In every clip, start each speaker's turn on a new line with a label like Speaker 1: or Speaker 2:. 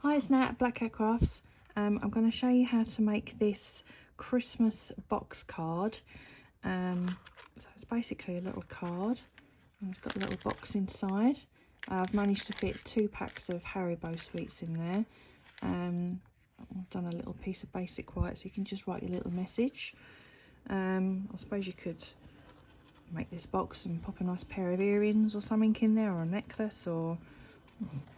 Speaker 1: Hi, it's Nat at Black Cat Crafts. I'm going to show you how to make this Christmas box card. So it's basically a little card and it's got a little box inside. I've managed to fit 2 packs of Haribo sweets in there. I've done a little piece of basic white so you can just write your little message. I suppose you could make this box and pop a nice pair of earrings or something in there, or a necklace, or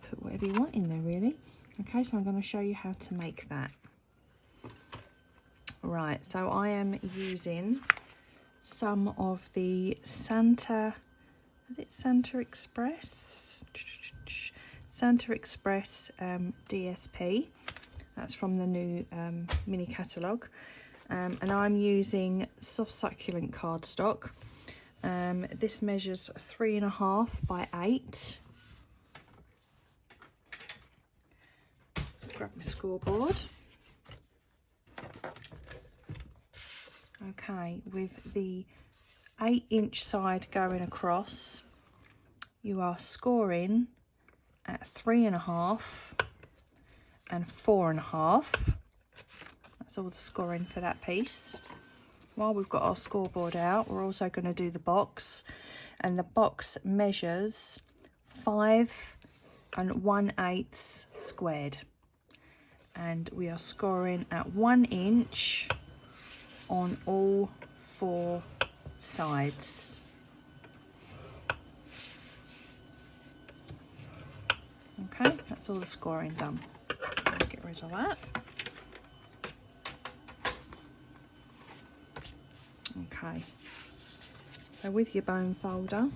Speaker 1: put whatever you want in there really. Okay, so I'm going to show you how to make that. Right, so I am using some of the Santa, is it Santa Express? Santa Express DSP. That's from the new mini catalogue. And I'm using soft succulent cardstock. This measures 3.5 by 8. Grab my scoreboard. Okay, with the 8-inch side going across, you are scoring at 3.5 and 4.5. That's all the scoring for that piece. While we've got our scoreboard out, we're also going to do the box, and the box measures 5 1/8 squared, and we are scoring at 1 inch on all 4 sides. Okay, that's all the scoring done. I'll get rid of that. Okay, so with your bone folder,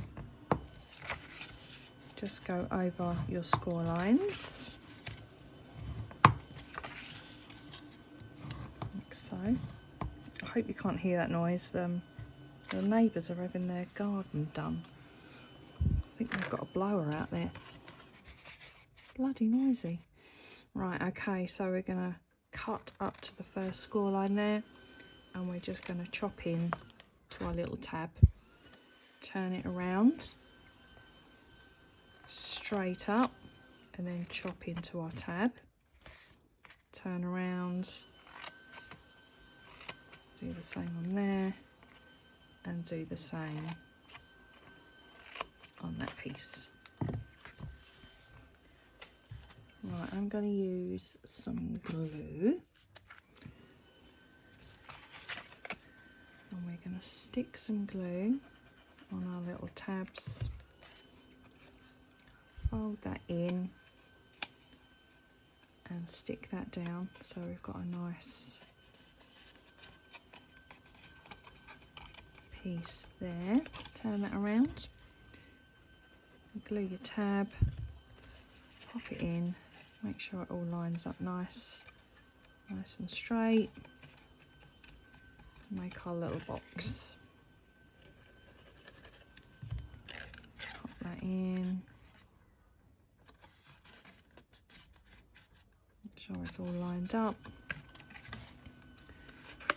Speaker 1: just go over your score lines, like so. I hope you can't hear that noise. The neighbours are having their garden done. I think they've got a blower out there. Bloody noisy. Right, okay, so we're going to cut up to the first score line there, and we're just going to chop in to our little tab. Turn it around, straight up, and then chop into our tab. Turn around, do the same on there, and do the same on that piece. Right, I'm going to use some glue, and we're going to stick some glue on our little tabs, fold that in and stick that down, so we've got a nice piece there. Turn that around, glue your tab, pop it in, make sure it all lines up nice and straight. Make our little box. Pop that in. Make sure it's all lined up.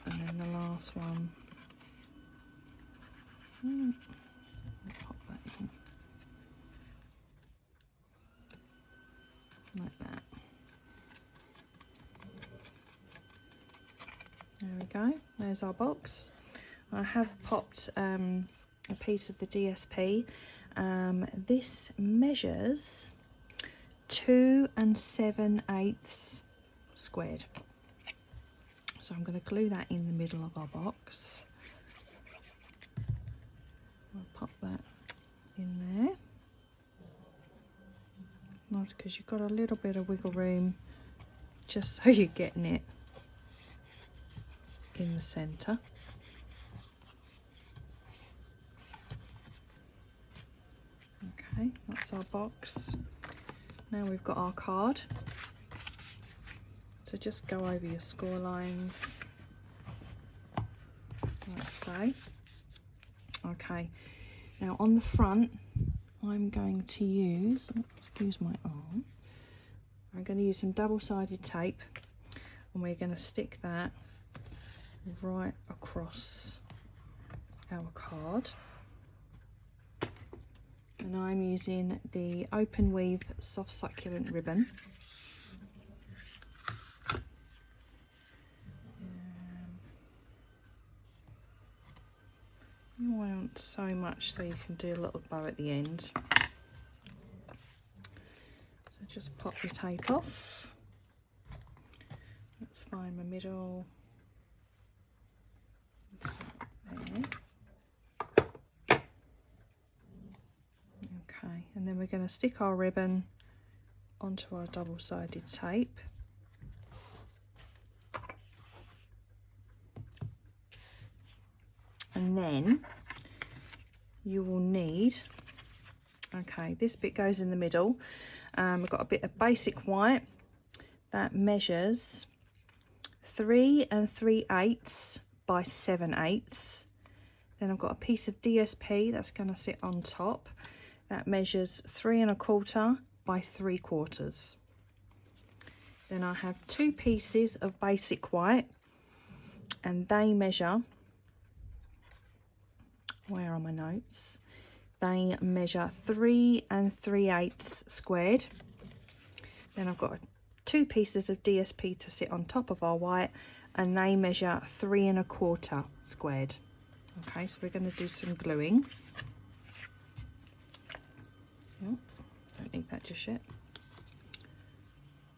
Speaker 1: And then the last one. Pop that in. Like that. There we go, there's our box. I have popped a piece of the DSP. This measures 2 7/8 squared. So I'm going to glue that in the middle of our box. I'll pop that in there. Nice, because you've got a little bit of wiggle room just so you're getting it in the centre. Okay, that's our box. Now we've got our card. So just go over your score lines like so. Okay, now on the front I'm going to use, excuse my arm, I'm going to use some double-sided tape, and we're going to stick that right across our card. And I'm using the open weave soft succulent ribbon. You want so much so you can do a little bow at the end. So just pop your tape off. Let's find my middle. There. Okay, and then we're going to stick our ribbon onto our double-sided tape. And then you will need, okay, this bit goes in the middle. We've got a bit of basic white that measures 3 3/8 by 7/8. Then I've got a piece of DSP that's going to sit on top that measures 3 1/4 by 3/4. Then I have 2 pieces of basic white and they measure, where are my notes? They measure 3 3/8 squared. Then I've got 2 pieces of DSP to sit on top of our white and they measure 3 1/4 squared. Okay, so we're going to do some gluing. Oh, don't need that just yet.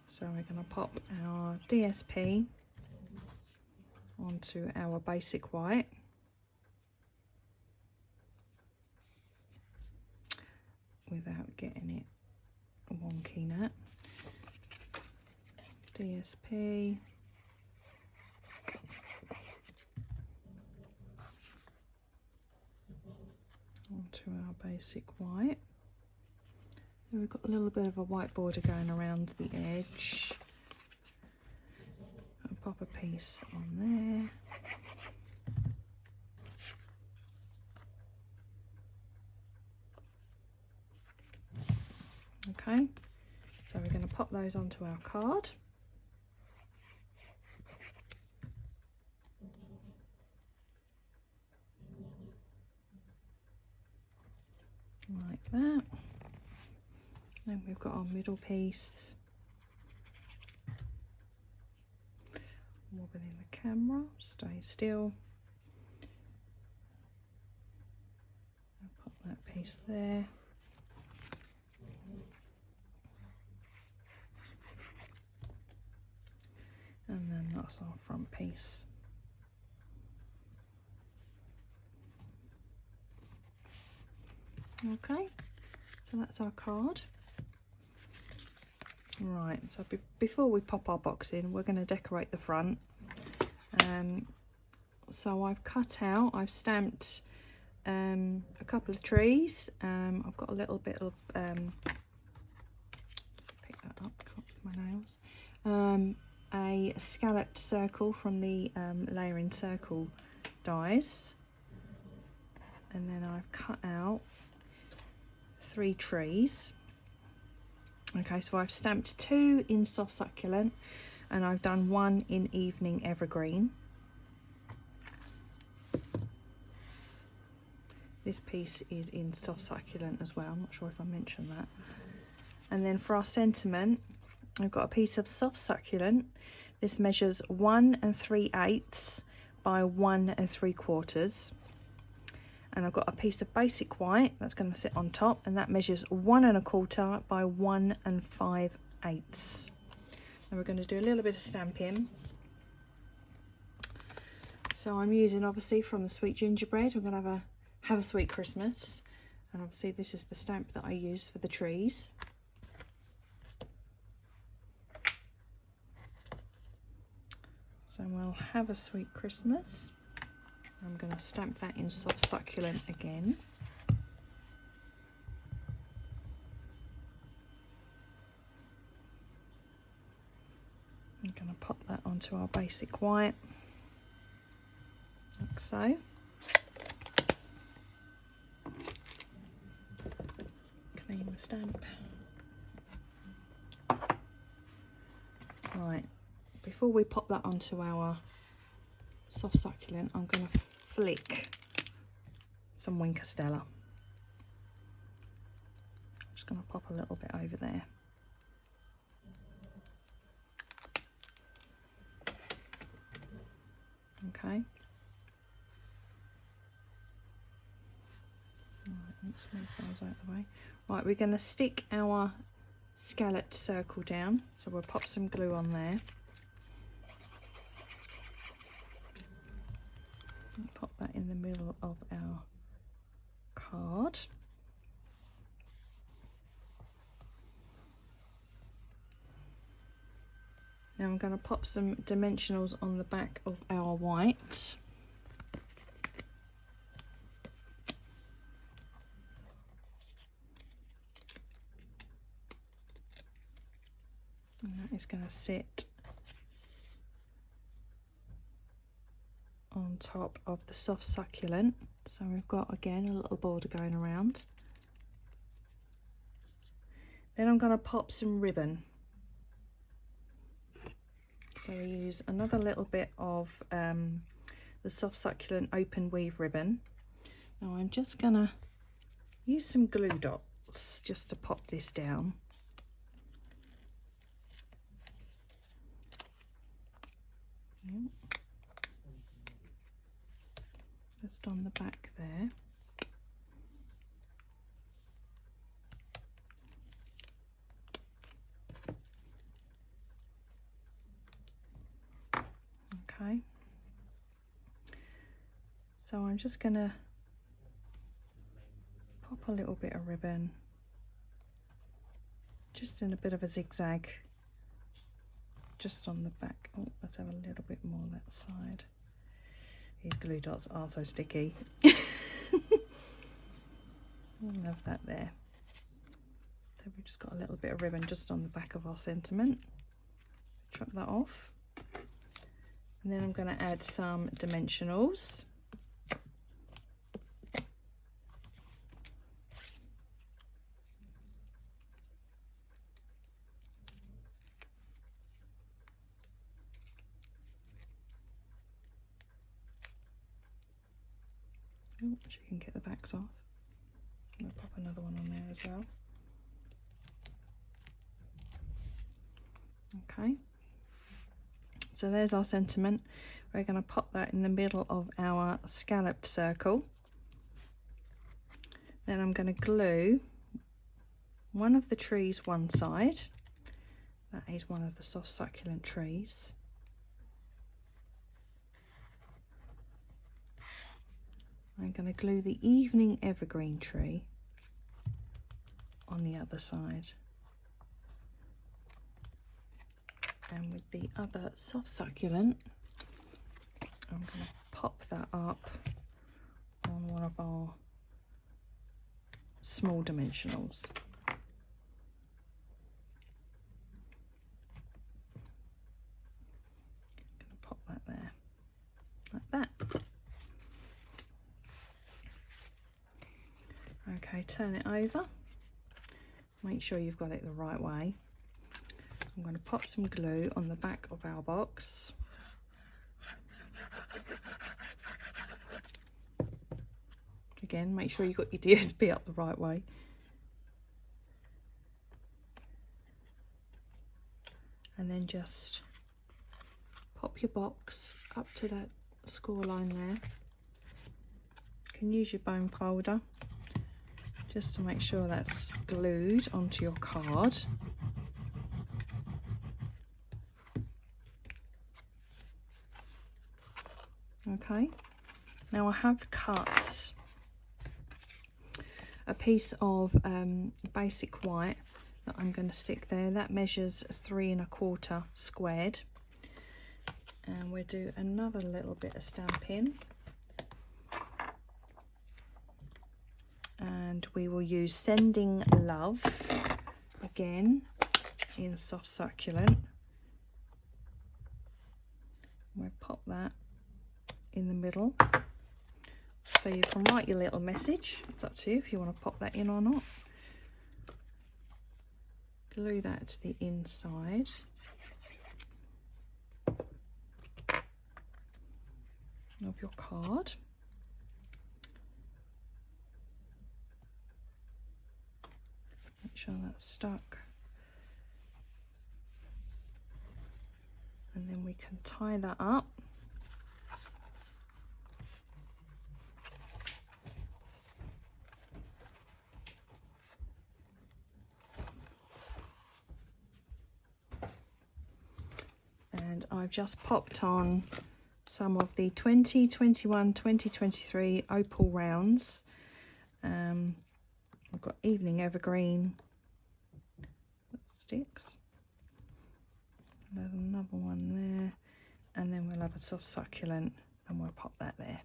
Speaker 1: So we're going to pop our DSP onto our basic white. Without getting it wonky nut. DSP. Onto our basic white. And we've got a little bit of a white border going around the edge. I'll pop a piece on there. Okay, so we're going to pop those onto our card. Like that. Then we've got our middle piece. Wobbling the camera, stay still. I'll pop that piece there. And then that's our front piece. Okay, so that's our card. Right, so before we pop our box in, we're going to decorate the front. So I've cut out, I've stamped a couple of trees. I've got a little bit of, pick that up, can't with my nails. A scalloped circle from the layering circle dies. And then I've cut out 3 trees. Okay, so I've stamped 2 in soft succulent and I've done 1 in evening evergreen. This piece is in soft succulent as well, I'm not sure if I mentioned that. And then for our sentiment, I've got a piece of soft succulent. This measures 1 3/8 by 1 3/4. And I've got a piece of basic white that's going to sit on top, and that measures 1 1/4 by 1 5/8. And we're going to do a little bit of stamping. So I'm using, obviously, from the Sweet Gingerbread. I'm going to have a sweet Christmas, and obviously this is the stamp that I use for the trees. So we'll have a sweet Christmas. I'm going to stamp that in soft succulent again. I'm going to pop that onto our basic white, like so. Clean the stamp. Right, before we pop that onto our soft succulent, I'm going to flick some Winker Stella. I'm just going to pop a little bit over there. Okay. Let's move those out of the way. Right, we're going to stick our scalloped circle down. So we'll pop some glue on there. And pop that in the middle of our card. Now I'm going to pop some dimensionals on the back of our white. And that is going to sit on top of the soft succulent. So we've got again a little border going around. Then I'm going to pop some ribbon. So we use another little bit of the soft succulent open weave ribbon. Now I'm just going to use some glue dots just to pop this down. Yep. Just on the back there. Okay, so I'm just going to pop a little bit of ribbon just in a bit of a zigzag just on the back. Oh, let's have a little bit more that side. These glue dots are so sticky. Love that there. So we've just got a little bit of ribbon just on the back of our sentiment. Chop that off. And then I'm going to add some dimensionals. Oh, so you can get the backs off. I'm going to pop another one on there as well. Okay. So there's our sentiment. We're going to pop that in the middle of our scalloped circle. Then I'm going to glue one of the trees one side. That is one of the soft succulent trees. I'm going to glue the evening evergreen tree on the other side. And with the other soft succulent, I'm going to pop that up on one of our small dimensionals. I'm going to pop that there, like that. Okay, turn it over. Make sure you've got it the right way. I'm going to pop some glue on the back of our box. Again, make sure you've got your DSP up the right way. And then just pop your box up to that score line there. You can use your bone folder just to make sure that's glued onto your card. Okay, now I have cut a piece of basic white that I'm going to stick there. That measures 3 1/4 squared, and we'll do another little bit of Stampin', and we will use Sending Love again in soft succulent. We'll pop that in the middle, so you can write your little message. It's up to you if you want to pop that in or not. Glue that to the inside. Of your card. Make sure that's stuck. And then we can tie that up. I've just popped on some of the 2021 2023 opal rounds. I've got Evening Evergreen sticks, there's another one there, and then we'll have a soft succulent and we'll pop that there.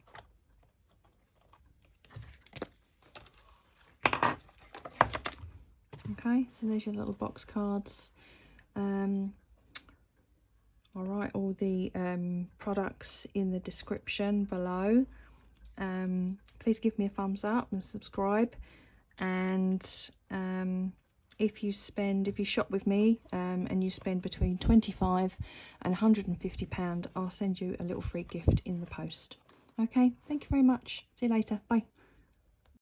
Speaker 1: Okay, so there's your little box cards. I'll write all the products in the description below. Please give me a thumbs up and subscribe, and if you shop with me and you spend between £25 and £150, I'll send you a little free gift in the post. Okay, thank you very much. See you later. Bye.